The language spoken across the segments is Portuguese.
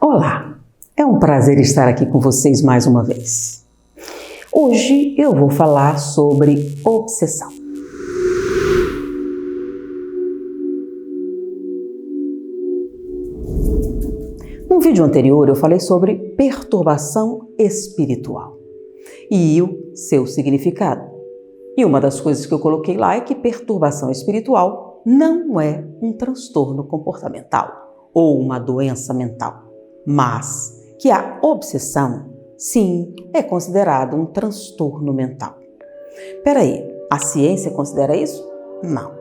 Olá, é um prazer estar aqui com vocês mais uma vez. Hoje eu vou falar sobre obsessão. No vídeo anterior eu falei sobre perturbação espiritual e o seu significado. E uma das coisas que eu coloquei lá é que perturbação espiritual não é um transtorno comportamental ou uma doença mental, mas que a obsessão, sim, é considerado um transtorno mental. Peraí, a ciência considera isso? Não.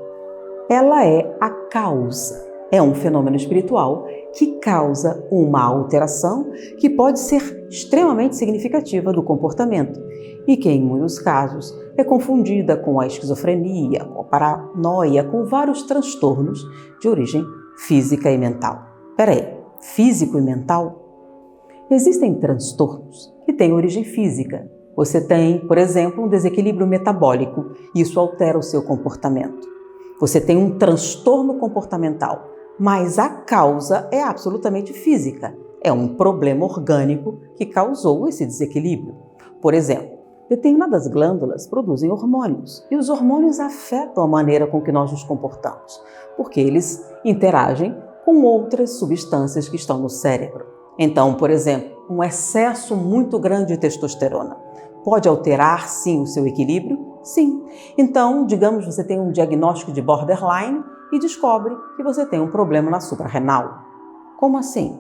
Ela é a causa. É um fenômeno espiritual que causa uma alteração que pode ser extremamente significativa do comportamento e que, em muitos casos, é confundida com a esquizofrenia, com a paranoia, com vários transtornos de origem física e mental. Peraí, físico e mental? Existem transtornos que têm origem física. Você tem, por exemplo, um desequilíbrio metabólico. Isso altera o seu comportamento. Você tem um transtorno comportamental, mas a causa é absolutamente física. É um problema orgânico que causou esse desequilíbrio. Por exemplo, determinadas glândulas produzem hormônios e os hormônios afetam a maneira com que nós nos comportamos, porque eles interagem com outras substâncias que estão no cérebro. Então, por exemplo, um excesso muito grande de testosterona pode alterar, sim, o seu equilíbrio? Sim. Então, digamos, você tem um diagnóstico de borderline e descobre que você tem um problema na suprarrenal. Como assim?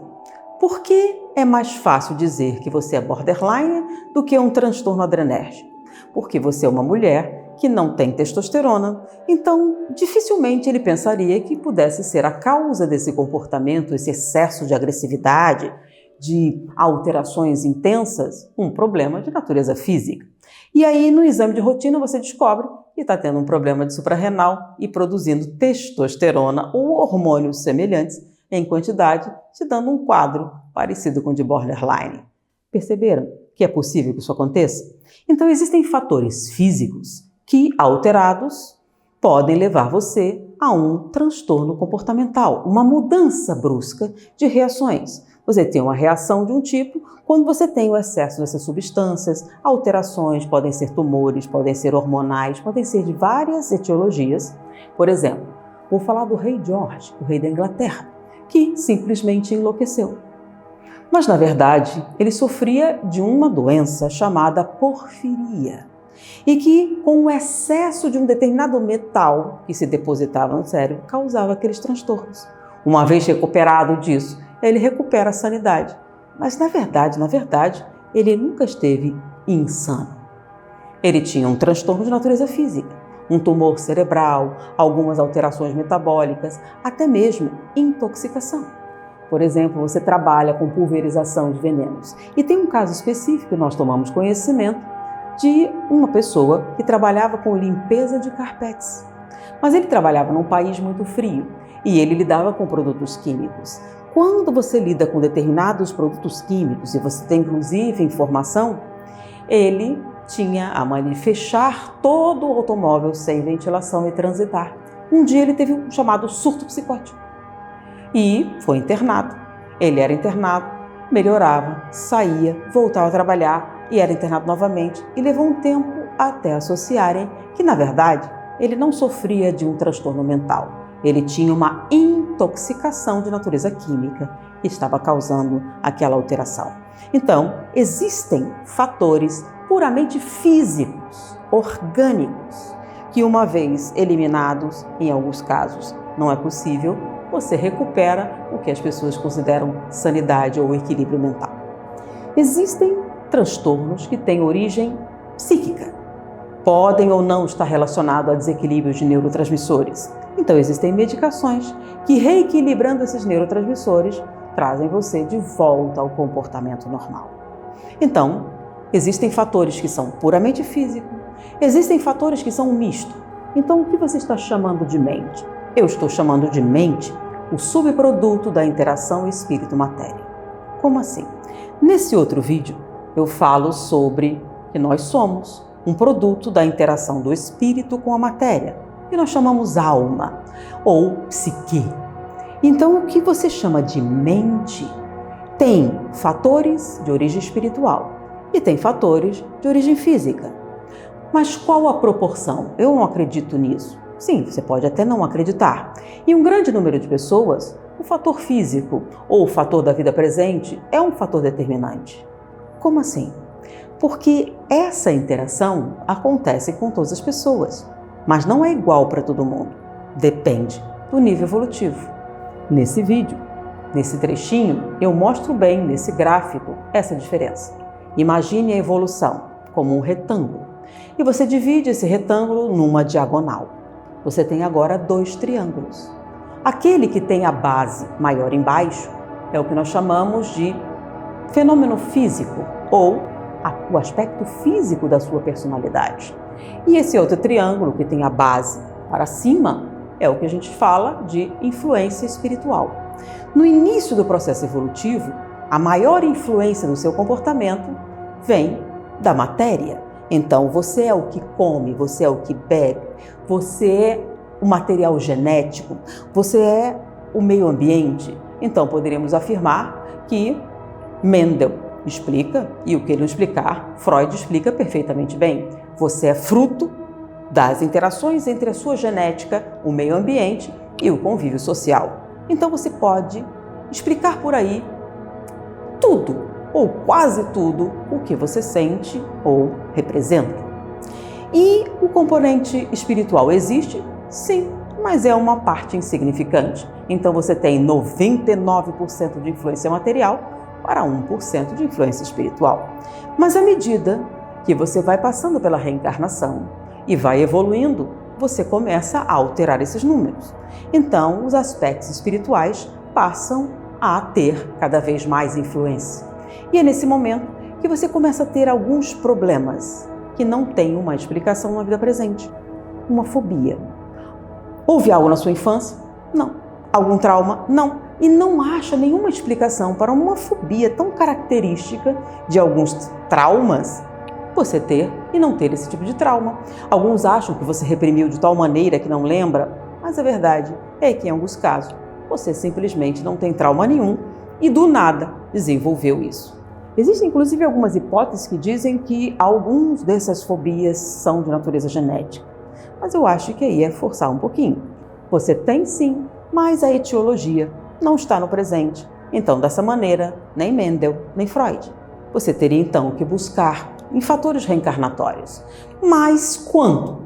Por que é mais fácil dizer que você é borderline do que um transtorno adrenérgico? Porque você é uma mulher que não tem testosterona, então dificilmente ele pensaria que pudesse ser a causa desse comportamento, esse excesso de agressividade, de alterações intensas, um problema de natureza física. E aí, no exame de rotina, você descobre que está tendo um problema de suprarrenal e produzindo testosterona ou hormônios semelhantes em quantidade, te dando um quadro parecido com o de borderline. Perceberam que é possível que isso aconteça? Então, existem fatores físicos que, alterados, podem levar você a um transtorno comportamental, uma mudança brusca de reações. Você tem uma reação de um tipo quando você tem o excesso dessas substâncias, alterações, podem ser tumores, podem ser hormonais, podem ser de várias etiologias. Por exemplo, vou falar do rei George, o rei da Inglaterra, que simplesmente enlouqueceu. Mas, na verdade, ele sofria de uma doença chamada porfiria e que, com o excesso de um determinado metal que se depositava no cérebro, causava aqueles transtornos. Uma vez recuperado disso, ele recupera a sanidade. Mas, na verdade, ele nunca esteve insano. Ele tinha um transtorno de natureza física, um tumor cerebral, algumas alterações metabólicas, até mesmo intoxicação. Por exemplo, você trabalha com pulverização de venenos. E tem um caso específico que nós tomamos conhecimento de uma pessoa que trabalhava com limpeza de carpetes. Mas ele trabalhava num país muito frio e ele lidava com produtos químicos. Quando você lida com determinados produtos químicos, e você tem inclusive informação, ele tinha a mania de fechar todo o automóvel sem ventilação e transitar. Um dia ele teve um chamado surto psicótico e foi internado. Ele era internado, melhorava, saía, voltava a trabalhar e era internado novamente. E levou um tempo até associarem que, na verdade, ele não sofria de um transtorno mental. Ele tinha uma intoxicação de natureza química que estava causando aquela alteração. Então, existem fatores puramente físicos, orgânicos, que uma vez eliminados, em alguns casos não é possível, você recupera o que as pessoas consideram sanidade ou equilíbrio mental. Existem transtornos que têm origem psíquica. Podem ou não estar relacionados a desequilíbrios de neurotransmissores. Então, existem medicações que, reequilibrando esses neurotransmissores, trazem você de volta ao comportamento normal. Então, existem fatores que são puramente físicos, existem fatores que são um misto. Então, o que você está chamando de mente? Eu estou chamando de mente o subproduto da interação espírito-matéria. Como assim? Nesse outro vídeo, eu falo sobre que nós somos um produto da interação do espírito com a matéria, que nós chamamos alma ou psique. Então, o que você chama de mente tem fatores de origem espiritual e tem fatores de origem física. Mas qual a proporção? Eu não acredito nisso. Sim, você pode até não acreditar. Em um grande número de pessoas, o fator físico ou o fator da vida presente é um fator determinante. Como assim? Porque essa interação acontece com todas as pessoas, mas não é igual para todo mundo. Depende do nível evolutivo. Nesse vídeo, nesse trechinho, eu mostro bem nesse gráfico essa diferença. Imagine a evolução como um retângulo e você divide esse retângulo numa diagonal. Você tem agora 2 triângulos. Aquele que tem a base maior embaixo é o que nós chamamos de fenômeno físico ou o aspecto físico da sua personalidade. E esse outro triângulo que tem a base para cima é o que a gente fala de influência espiritual. No início do processo evolutivo, a maior influência do seu comportamento vem da matéria. Então, você é o que come, você é o que bebe, você é o material genético, você é o meio ambiente. Então, poderíamos afirmar que Mendel explica, e o que ele não explicar, Freud explica perfeitamente bem. Você é fruto das interações entre a sua genética, o meio ambiente e o convívio social. Então você pode explicar por aí tudo, ou quase tudo, o que você sente ou representa. E o componente espiritual existe? Sim, mas é uma parte insignificante. Então você tem 99% de influência material para 1% de influência espiritual. Mas à medida que você vai passando pela reencarnação e vai evoluindo, você começa a alterar esses números. Então, os aspectos espirituais passam a ter cada vez mais influência. E é nesse momento que você começa a ter alguns problemas que não têm uma explicação na vida presente. Uma fobia. Houve algo na sua infância? Não. Algum trauma? Não. E não acha nenhuma explicação para uma fobia tão característica de alguns traumas você ter e não ter esse tipo de trauma. Alguns acham que você reprimiu de tal maneira que não lembra, mas a verdade é que em alguns casos você simplesmente não tem trauma nenhum e do nada desenvolveu isso. Existem inclusive algumas hipóteses que dizem que alguns dessas fobias são de natureza genética, mas eu acho que aí é forçar um pouquinho. Você tem sim, mas a etiologia não está no presente. Então, dessa maneira, nem Mendel, nem Freud. Você teria então que buscar em fatores reencarnatórios. Mas quanto?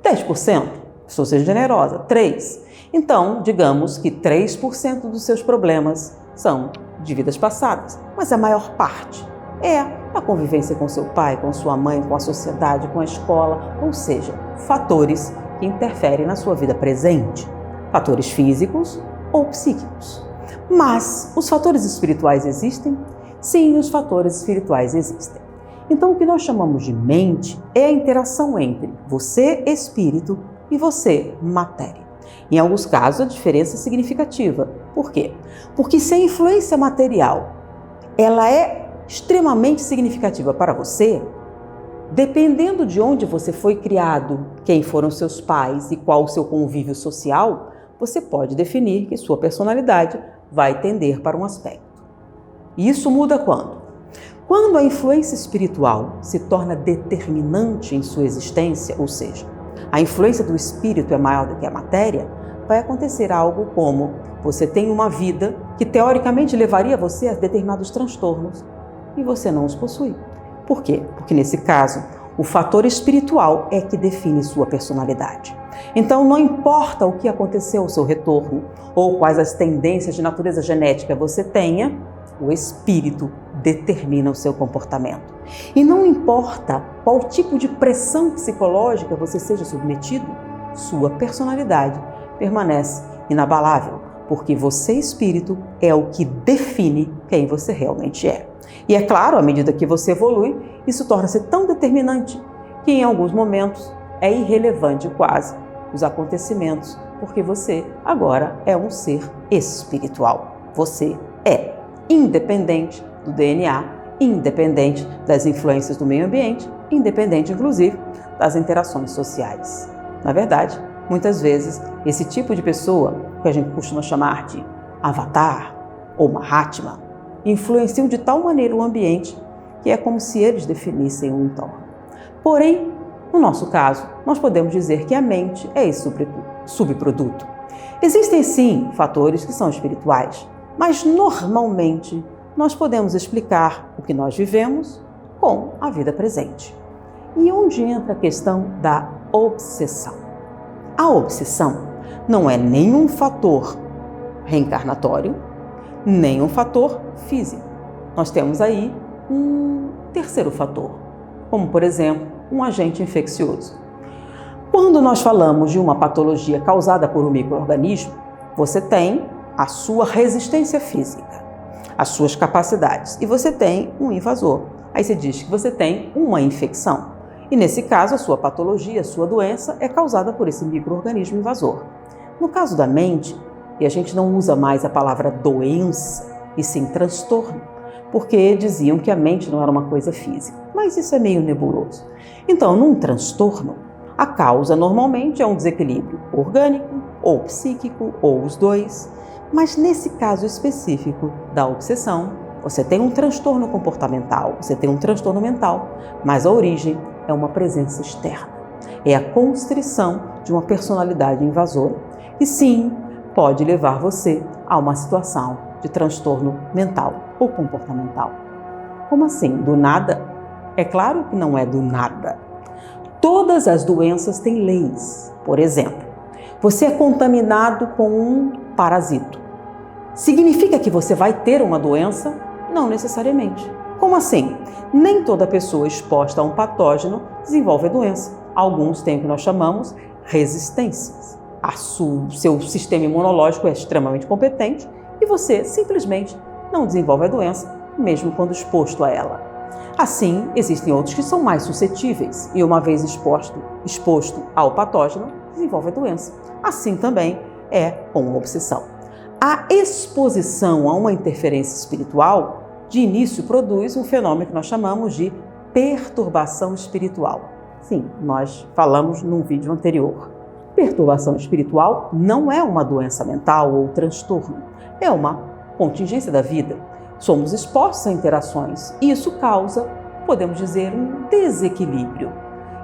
10%? Estou sendo generosa. 3%. Então, digamos que 3% dos seus problemas são de vidas passadas. Mas a maior parte é a convivência com seu pai, com sua mãe, com a sociedade, com a escola. Ou seja, fatores que interferem na sua vida presente. Fatores físicos ou psíquicos. Mas os fatores espirituais existem? Sim, os fatores espirituais existem. Então, o que nós chamamos de mente é a interação entre você, espírito, e você, matéria. Em alguns casos, a diferença é significativa. Por quê? Porque se a influência material ela é extremamente significativa para você, dependendo de onde você foi criado, quem foram seus pais e qual o seu convívio social, você pode definir que sua personalidade vai tender para um aspecto. E isso muda quando? Quando a influência espiritual se torna determinante em sua existência, ou seja, a influência do espírito é maior do que a matéria, vai acontecer algo como você tem uma vida que teoricamente levaria você a determinados transtornos e você não os possui. Por quê? Porque nesse caso, o fator espiritual é que define sua personalidade. Então, não importa o que aconteceu ao seu retorno ou quais as tendências de natureza genética você tenha, o espírito determina o seu comportamento. E não importa qual tipo de pressão psicológica você seja submetido, sua personalidade permanece inabalável, porque você, espírito, é o que define quem você realmente é. E é claro, à medida que você evolui, isso torna-se tão determinante que em alguns momentos é irrelevante quase os acontecimentos, porque você agora é um ser espiritual. Você é independente do DNA, independente das influências do meio ambiente, independente, inclusive, das interações sociais. Na verdade, muitas vezes, esse tipo de pessoa, que a gente costuma chamar de avatar ou Mahatma, influenciam de tal maneira o ambiente que é como se eles definissem o entorno. Porém, no nosso caso, nós podemos dizer que a mente é esse subproduto. Existem sim fatores que são espirituais, mas normalmente nós podemos explicar o que nós vivemos com a vida presente. E onde entra a questão da obsessão? A obsessão não é nenhum fator reencarnatório, nem um fator físico. Nós temos aí um terceiro fator, como por exemplo, um agente infeccioso. Quando nós falamos de uma patologia causada por um micro-organismo, você tem a sua resistência física, as suas capacidades, e você tem um invasor. Aí você diz que você tem uma infecção. E nesse caso, a sua patologia, a sua doença é causada por esse micro-organismo invasor. No caso da mente, e a gente não usa mais a palavra doença, e sim transtorno, porque diziam que a mente não era uma coisa física, mas isso é meio nebuloso. Então, num transtorno, a causa normalmente é um desequilíbrio orgânico, ou psíquico, ou os dois, mas nesse caso específico da obsessão, você tem um transtorno comportamental, você tem um transtorno mental, mas a origem é uma presença externa, é a constrição de uma personalidade invasora. E sim, pode levar você a uma situação de transtorno mental ou comportamental. Como assim? Do nada? É claro que não é do nada. Todas as doenças têm leis. Por exemplo, você é contaminado com um parasito. Significa que você vai ter uma doença? Não necessariamente. Como assim? Nem toda pessoa exposta a um patógeno desenvolve a doença. Alguns têm o que nós chamamos resistências. Seu sistema imunológico é extremamente competente e você simplesmente não desenvolve a doença, mesmo quando exposto a ela. Assim, existem outros que são mais suscetíveis e, uma vez exposto ao patógeno, desenvolve a doença. Assim também é com a obsessão. A exposição a uma interferência espiritual, de início, produz um fenômeno que nós chamamos de perturbação espiritual. Sim, nós falamos num vídeo anterior. Perturbação espiritual não é uma doença mental ou transtorno, é uma contingência da vida. Somos expostos a interações e isso causa, podemos dizer, um desequilíbrio.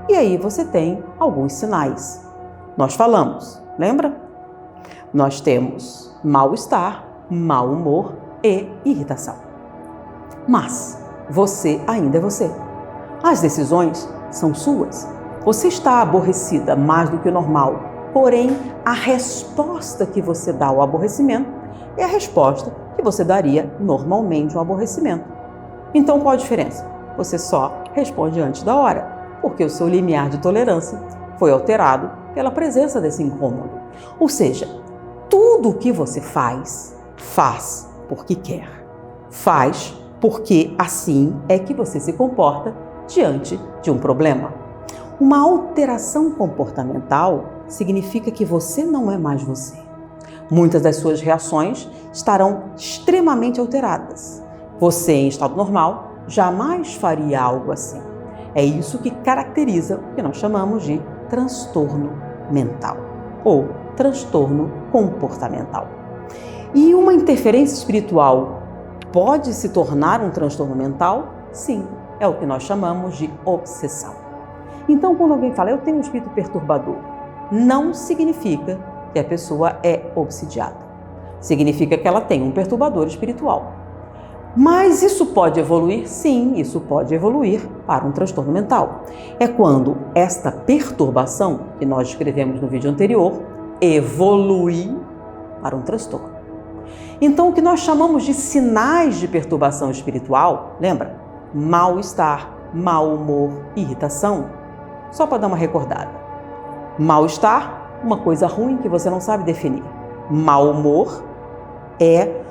E aí você tem alguns sinais. Nós falamos, lembra? Nós temos mal-estar, mau humor e irritação. Mas você ainda é você. As decisões são suas. Você está aborrecida mais do que o normal, porém a resposta que você dá ao aborrecimento é a resposta que você daria normalmente ao aborrecimento. Então qual a diferença? Você só responde antes da hora, porque o seu limiar de tolerância foi alterado pela presença desse incômodo. Ou seja, tudo o que você faz porque quer. Faz porque assim é que você se comporta diante de um problema. Uma alteração comportamental significa que você não é mais você. Muitas das suas reações estarão extremamente alteradas. Você, em estado normal, jamais faria algo assim. É isso que caracteriza o que nós chamamos de transtorno mental ou transtorno comportamental. E uma interferência espiritual pode se tornar um transtorno mental? Sim, é o que nós chamamos de obsessão. Então, quando alguém fala, eu tenho um espírito perturbador, não significa que a pessoa é obsidiada. Significa que ela tem um perturbador espiritual. Mas isso pode evoluir? Sim, isso pode evoluir para um transtorno mental. É quando esta perturbação, que nós descrevemos no vídeo anterior, evolui para um transtorno. Então, o que nós chamamos de sinais de perturbação espiritual, lembra? Mal-estar, mau humor, irritação. Só para dar uma recordada. Mal-estar, uma coisa ruim que você não sabe definir. Mau humor é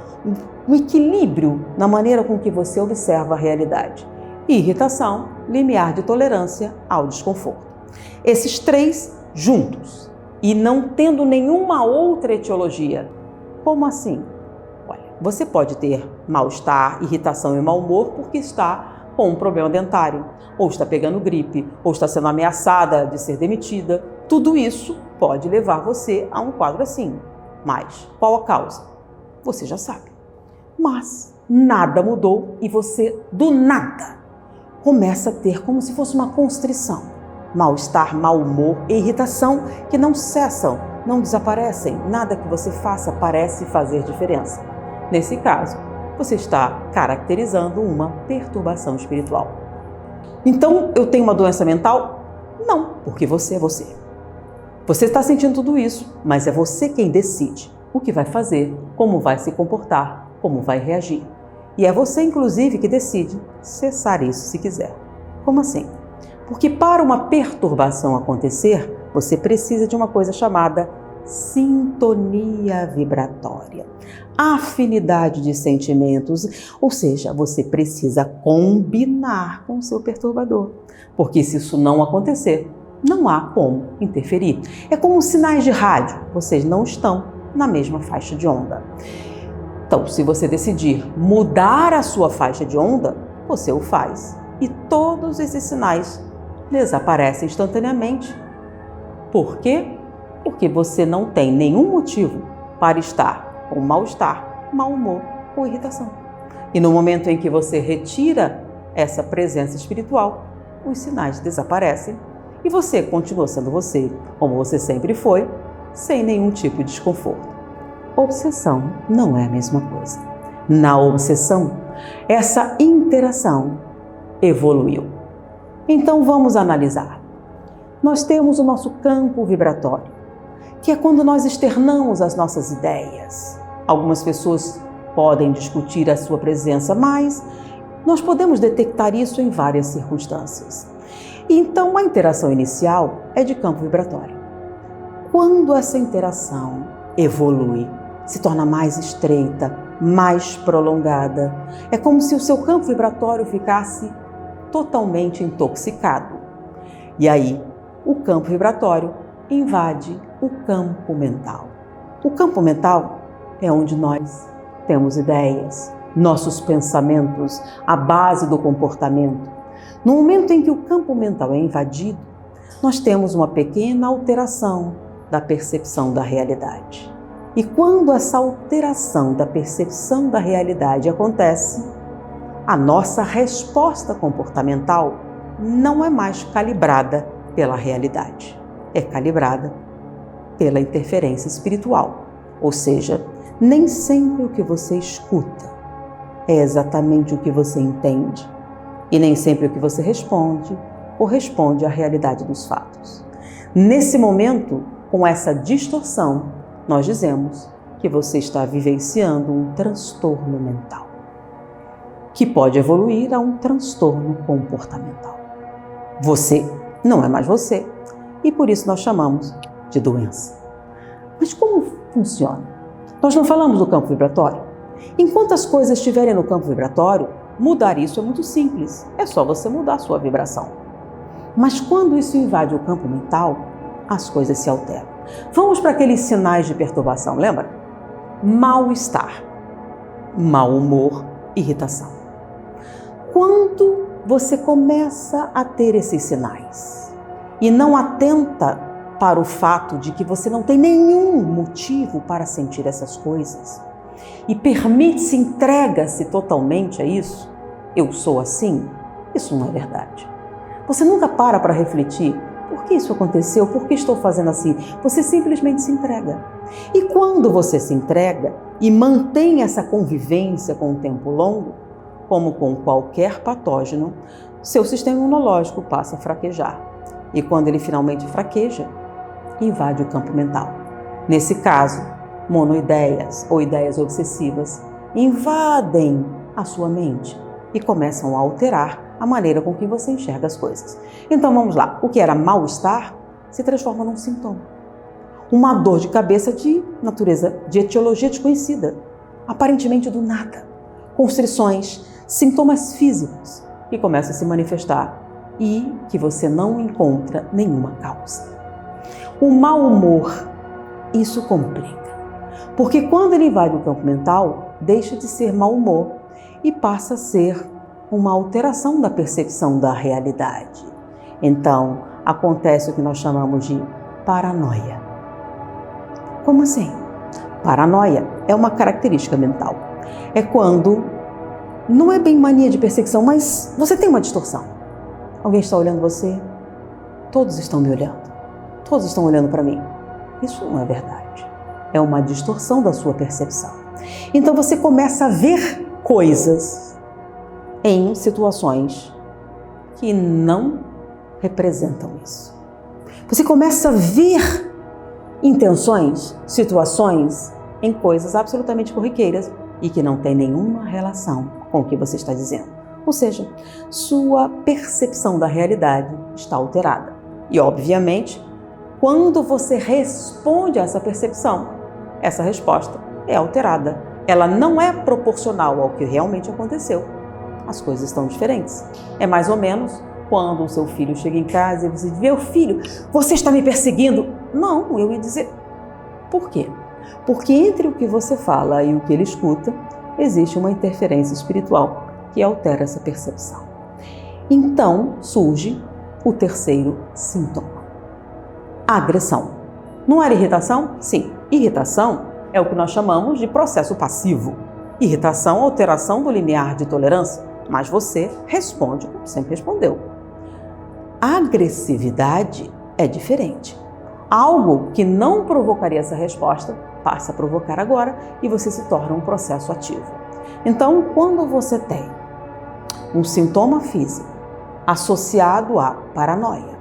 um equilíbrio na maneira com que você observa a realidade. Irritação, limiar de tolerância ao desconforto. Esses três juntos e não tendo nenhuma outra etiologia. Como assim? Olha, você pode ter mal-estar, irritação e mau humor porque está com um problema dentário, ou está pegando gripe, ou está sendo ameaçada de ser demitida. Tudo isso pode levar você a um quadro assim. Mas qual a causa? Você já sabe. mas nada mudou e você, do nada, começa a ter como se fosse uma constrição, mal-estar, mau humor e irritação que não cessam, não desaparecem, nada que você faça parece fazer diferença. Nesse caso, você está caracterizando uma perturbação espiritual. Então, eu tenho uma doença mental? Não, porque você é você. Você está sentindo tudo isso, mas é você quem decide o que vai fazer, como vai se comportar, como vai reagir. E é você, inclusive, que decide cessar isso se quiser. Como assim? Porque para uma perturbação acontecer, você precisa de uma coisa chamada sintonia vibratória, afinidade de sentimentos, ou seja, você precisa combinar com o seu perturbador, porque se isso não acontecer, não há como interferir. É como sinais de rádio, vocês não estão na mesma faixa de onda. Então, se você decidir mudar a sua faixa de onda, você o faz e todos esses sinais desaparecem instantaneamente. Por quê? Porque você não tem nenhum motivo para estar com mal-estar, mau humor ou irritação. E no momento em que você retira essa presença espiritual, os sinais desaparecem e você continua sendo você, como você sempre foi, sem nenhum tipo de desconforto. Obsessão não é a mesma coisa. Na obsessão, essa interação evoluiu. Então vamos analisar. Nós temos o nosso campo vibratório, que é quando nós externamos as nossas ideias. Algumas pessoas podem discutir a sua presença, mas nós podemos detectar isso em várias circunstâncias. Então, a interação inicial é de campo vibratório. Quando essa interação evolui, se torna mais estreita, mais prolongada, é como se o seu campo vibratório ficasse totalmente intoxicado. E aí, o campo vibratório invade o campo mental. O campo mental é onde nós temos ideias, nossos pensamentos, a base do comportamento. No momento em que o campo mental é invadido, nós temos uma pequena alteração da percepção da realidade. E quando essa alteração da percepção da realidade acontece, a nossa resposta comportamental não é mais calibrada pela realidade, é calibrada pela interferência espiritual. Ou seja, nem sempre o que você escuta é exatamente o que você entende, e nem sempre o que você responde corresponde à realidade dos fatos. Nesse momento, com essa distorção, nós dizemos que você está vivenciando um transtorno mental, que pode evoluir a um transtorno comportamental. Você não é mais você, e por isso nós chamamos de doença. Mas como funciona? Nós não falamos do campo vibratório? Enquanto as coisas estiverem no campo vibratório, mudar isso é muito simples, é só você mudar a sua vibração. Mas quando isso invade o campo mental, as coisas se alteram. Vamos para aqueles sinais de perturbação, lembra? Mal-estar, mau humor, irritação. Quando você começa a ter esses sinais e não atenta para o fato de que você não tem nenhum motivo para sentir essas coisas e permite-se, entrega-se totalmente a isso, eu sou assim, isso não é verdade. Você nunca para refletir, por que isso aconteceu, por que estou fazendo assim? Você simplesmente se entrega. E quando você se entrega e mantém essa convivência com o tempo longo, como com qualquer patógeno, seu sistema imunológico passa a fraquejar. E quando ele finalmente fraqueja, invade o campo mental. Nesse caso, monoideias ou ideias obsessivas invadem a sua mente e começam a alterar a maneira com que você enxerga as coisas. Então vamos lá, o que era mal-estar se transforma num sintoma. Uma dor de cabeça de natureza, de etiologia desconhecida, aparentemente do nada. Constrições, sintomas físicos que começam a se manifestar e que você não encontra nenhuma causa. O mau humor, isso complica, porque quando ele invade o campo mental, deixa de ser mau humor e passa a ser uma alteração da percepção da realidade. Então, acontece o que nós chamamos de paranoia. Como assim? Paranoia é uma característica mental. é quando não é bem mania de perseguição, mas você tem uma distorção. Alguém está olhando você, todos estão me olhando, todos estão olhando para mim. Isso não é verdade. É uma distorção da sua percepção. Então você começa a ver coisas em situações que não representam isso. Você começa a ver intenções, situações em coisas absolutamente corriqueiras e que não tem nenhuma relação com o que você está dizendo. Ou seja, sua percepção da realidade está alterada. E, obviamente, quando você responde a essa percepção, essa resposta é alterada. Ela não é proporcional ao que realmente aconteceu. As coisas estão diferentes. É mais ou menos quando o seu filho chega em casa e você diz: meu filho, você está me perseguindo? Não, eu ia dizer, por quê? Porque entre o que você fala e o que ele escuta, existe uma interferência espiritual que altera essa percepção. Então surge o terceiro sintoma: a agressão. Não era irritação? Sim. Irritação é o que nós chamamos de processo passivo. Irritação, alteração do limiar de tolerância, mas você responde como sempre respondeu. A agressividade é diferente. Algo que não provocaria essa resposta passa a provocar agora e você se torna um processo ativo. Então, quando você tem um sintoma físico associado à paranoia,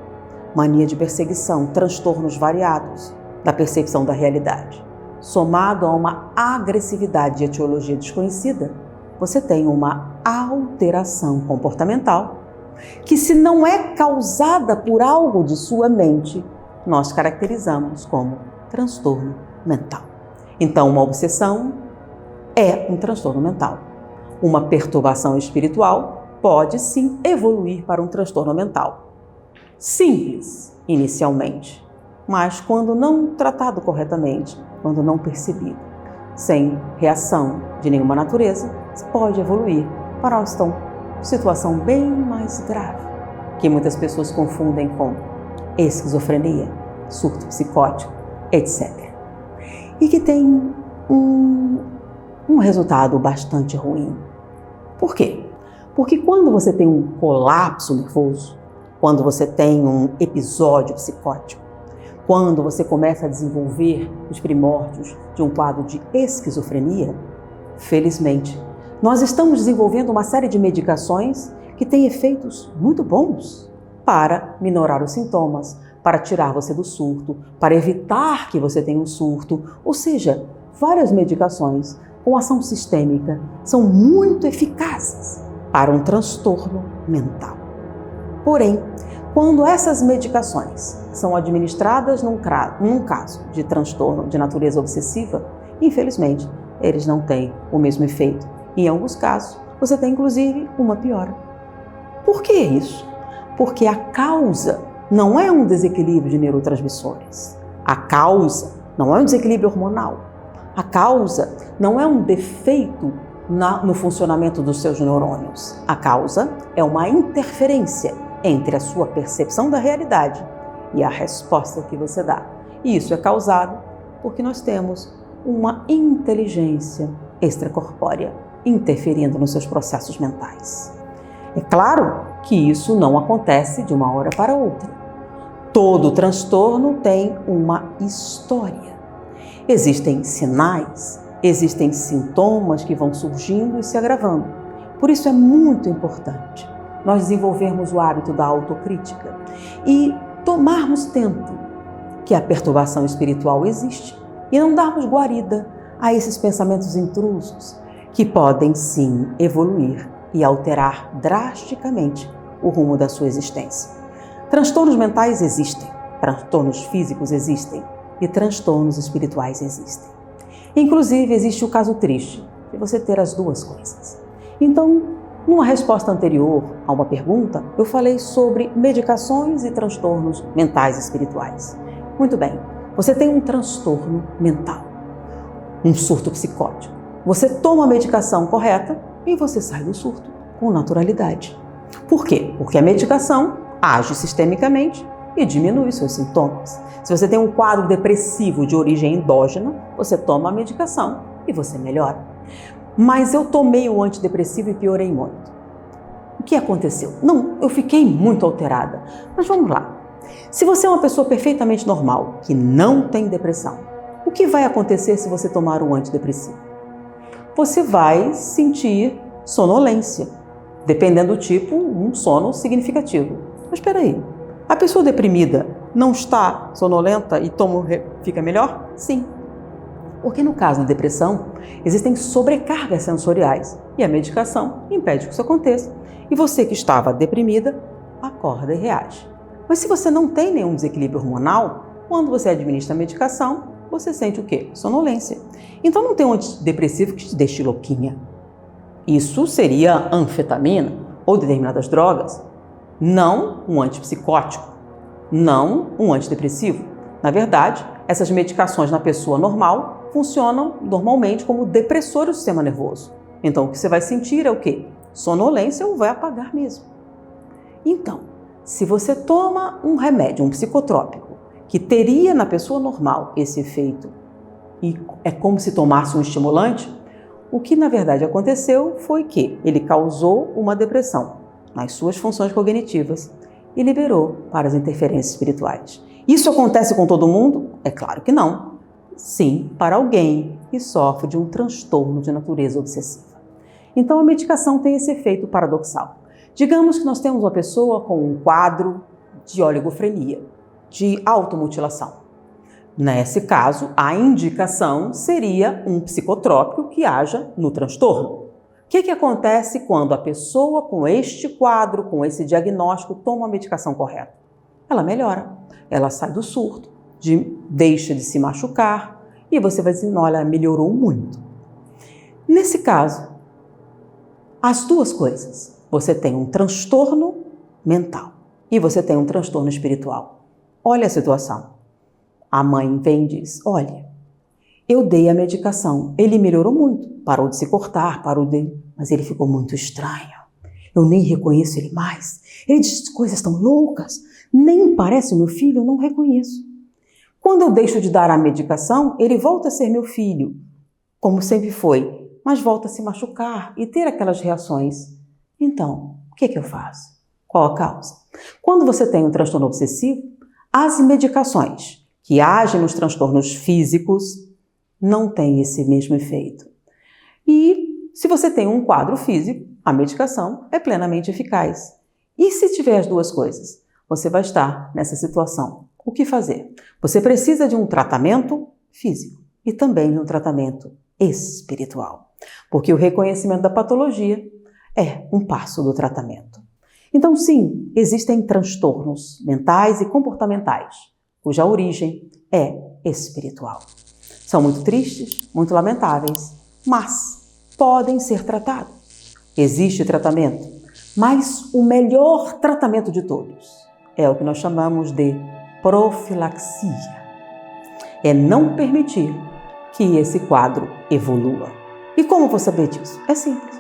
mania de perseguição, transtornos variados da percepção da realidade, somado a uma agressividade de etiologia desconhecida, você tem uma alteração comportamental que, se não é causada por algo de sua mente, nós caracterizamos como transtorno mental. Então, uma obsessão é um transtorno mental. Uma perturbação espiritual pode sim evoluir para um transtorno mental. Simples, inicialmente, mas quando não tratado corretamente, quando não percebido, sem reação de nenhuma natureza, pode evoluir para uma situação bem mais grave, que muitas pessoas confundem com esquizofrenia, surto psicótico, etc. E que tem um resultado bastante ruim. Por quê? Porque quando você tem um colapso nervoso, quando você tem um episódio psicótico, quando você começa a desenvolver os primórdios de um quadro de esquizofrenia, felizmente, nós estamos desenvolvendo uma série de medicações que têm efeitos muito bons para minorar os sintomas, para tirar você do surto, para evitar que você tenha um surto. Ou seja, várias medicações com ação sistêmica são muito eficazes para um transtorno mental. Porém, quando essas medicações são administradas num caso de transtorno de natureza obsessiva, infelizmente, eles não têm o mesmo efeito. Em alguns casos, você tem inclusive uma piora. Por que isso? Porque a causa não é um desequilíbrio de neurotransmissores. A causa não é um desequilíbrio hormonal. A causa não é um defeito no funcionamento dos seus neurônios. A causa é uma interferência entre a sua percepção da realidade e a resposta que você dá. E isso é causado porque nós temos uma inteligência extracorpórea interferindo nos seus processos mentais. É claro que isso não acontece de uma hora para outra. Todo transtorno tem uma história. Existem sinais, existem sintomas que vão surgindo e se agravando. Por isso é muito importante nós desenvolvermos o hábito da autocrítica e tomarmos tempo que a perturbação espiritual existe e não darmos guarida a esses pensamentos intrusos que podem sim evoluir e alterar drasticamente o rumo da sua existência. Transtornos mentais existem, transtornos físicos existem e transtornos espirituais existem. Inclusive, existe o caso triste de você ter as duas coisas. Então, numa resposta anterior a uma pergunta, eu falei sobre medicações e transtornos mentais e espirituais. Muito bem, você tem um transtorno mental, um surto psicótico. Você toma a medicação correta e você sai do surto com naturalidade. Por quê? Porque a medicação age sistemicamente e diminui seus sintomas. Se você tem um quadro depressivo de origem endógena, você toma a medicação e você melhora. mas eu tomei o antidepressivo e piorei muito. O que aconteceu? Não, eu fiquei muito alterada. Mas vamos lá. Se você é uma pessoa perfeitamente normal, que não tem depressão, o que vai acontecer se você tomar o antidepressivo? Você vai sentir sonolência, dependendo do tipo, um sono significativo. Mas espera aí, a pessoa deprimida não está sonolenta e fica melhor? Sim. Porque no caso da depressão, existem sobrecargas sensoriais e a medicação impede que isso aconteça. E você que estava deprimida, acorda e reage. Mas se você não tem nenhum desequilíbrio hormonal, quando você administra a medicação, você sente o quê? Sonolência. Então não tem um antidepressivo que te deixe louquinha. Isso seria anfetamina ou determinadas drogas, não um antipsicótico, não um antidepressivo. Na verdade, essas medicações na pessoa normal funcionam normalmente como depressores do sistema nervoso. Então o que você vai sentir é o quê? Sonolência ou vai apagar mesmo. Então, se você toma um remédio, um psicotrópico, que teria na pessoa normal esse efeito e é como se tomasse um estimulante, o que na verdade aconteceu foi que ele causou uma depressão nas suas funções cognitivas e liberou para as interferências espirituais. Isso acontece com todo mundo? É claro que não. Sim, para alguém que sofre de um transtorno de natureza obsessiva. Então a medicação tem esse efeito paradoxal. Digamos que nós temos uma pessoa com um quadro de oligofrenia, de automutilação. Nesse caso, a indicação seria um psicotrópico que haja no transtorno. O que acontece quando a pessoa com este quadro, com esse diagnóstico, toma a medicação correta? Ela melhora, ela sai do surto, deixa de se machucar e você vai dizer, olha, melhorou muito. Nesse caso, as duas coisas. Você tem um transtorno mental e você tem um transtorno espiritual. Olha a situação. A mãe vem e diz, olha, eu dei a medicação, ele melhorou muito, parou de se cortar, mas ele ficou muito estranho. Eu nem reconheço ele mais. Ele diz coisas tão loucas, nem parece meu filho, eu não reconheço. Quando eu deixo de dar a medicação, ele volta a ser meu filho, como sempre foi, mas volta a se machucar e ter aquelas reações. Então, o que eu faço? Qual a causa? Quando você tem um transtorno obsessivo, as medicações que agem nos transtornos físicos não têm esse mesmo efeito. E se você tem um quadro físico, a medicação é plenamente eficaz. E se tiver as duas coisas, você vai estar nessa situação. O que fazer? Você precisa de um tratamento físico e também de um tratamento espiritual, porque o reconhecimento da patologia é um passo do tratamento. Então, sim, existem transtornos mentais e comportamentais, cuja origem é espiritual. São muito tristes, muito lamentáveis, mas podem ser tratados. Existe tratamento, mas o melhor tratamento de todos é o que nós chamamos de profilaxia. É não permitir que esse quadro evolua. E como vou saber disso? É simples.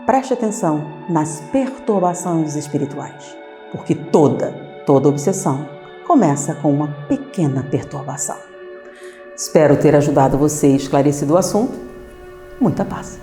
Preste atenção nas perturbações espirituais, porque toda obsessão começa com uma pequena perturbação. Espero ter ajudado você e esclarecido o assunto. Muita paz.